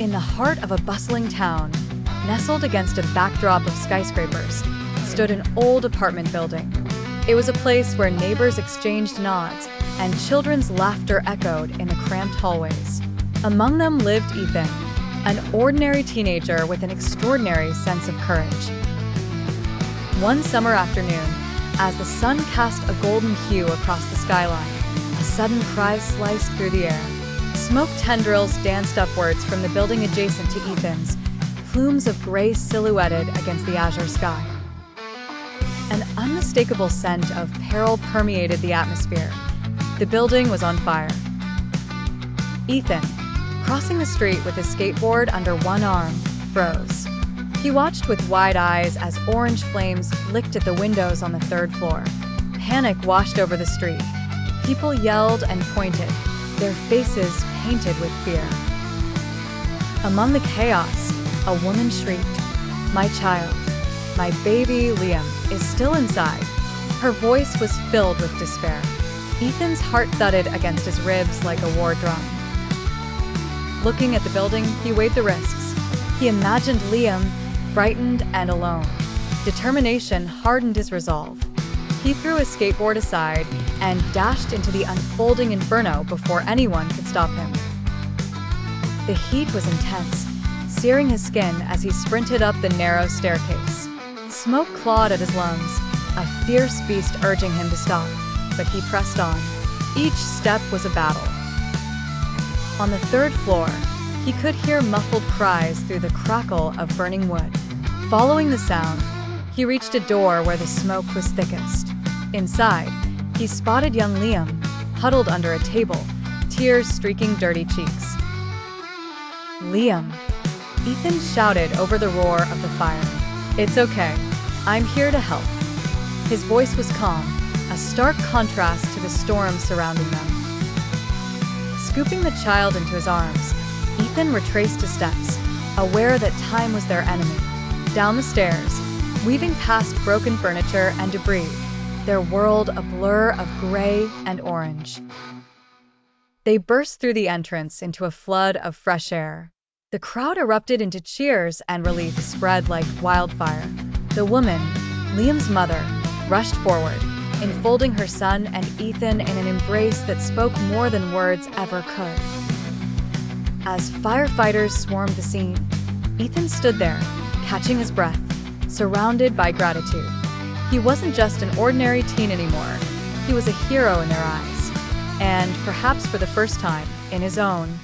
In the heart of a bustling town, nestled against a backdrop of skyscrapers, stood an old apartment building. It was a place where neighbors exchanged nods and children's laughter echoed in the cramped hallways. Among them lived Ethan, an ordinary teenager with an extraordinary sense of courage. One summer afternoon, as the sun cast a golden hue across the skyline, a sudden cry sliced through the air. Smoke tendrils danced upwards from the building adjacent to Ethan's, plumes of gray silhouetted against the azure sky. An unmistakable scent of peril permeated the atmosphere. The building was on fire. Ethan, crossing the street with his skateboard under one arm, froze. He watched with wide eyes as orange flames licked at the windows on the third floor. Panic washed over the street. People yelled and pointed, their faces painted with fear. Among the chaos, a woman shrieked, "My child, my baby Liam, is still inside." Her voice was filled with despair. Ethan's heart thudded against his ribs like a war drum. Looking at the building, he weighed the risks. He imagined Liam, frightened and alone. Determination hardened his resolve. He threw his skateboard aside and dashed into the unfolding inferno before anyone could stop him. The heat was intense, searing his skin as he sprinted up the narrow staircase. Smoke clawed at his lungs, a fierce beast urging him to stop, but he pressed on. Each step was a battle. On the third floor, he could hear muffled cries through the crackle of burning wood. Following the sound, he reached a door where the smoke was thickest. Inside, he spotted young Liam, huddled under a table, tears streaking dirty cheeks. "Liam," Ethan shouted over the roar of the fire. "It's okay. I'm here to help." His voice was calm, a stark contrast to the storm surrounding them. Scooping the child into his arms, Ethan retraced his steps, aware that time was their enemy. Down the stairs, weaving past broken furniture and debris, their world a blur of gray and orange. They burst through the entrance into a flood of fresh air. The crowd erupted into cheers and relief spread like wildfire. The woman, Liam's mother, rushed forward, enfolding her son and Ethan in an embrace that spoke more than words ever could. As firefighters swarmed the scene, Ethan stood there, catching his breath, surrounded by gratitude. He wasn't just an ordinary teen anymore. He was a hero in their eyes, and perhaps for the first time in his own.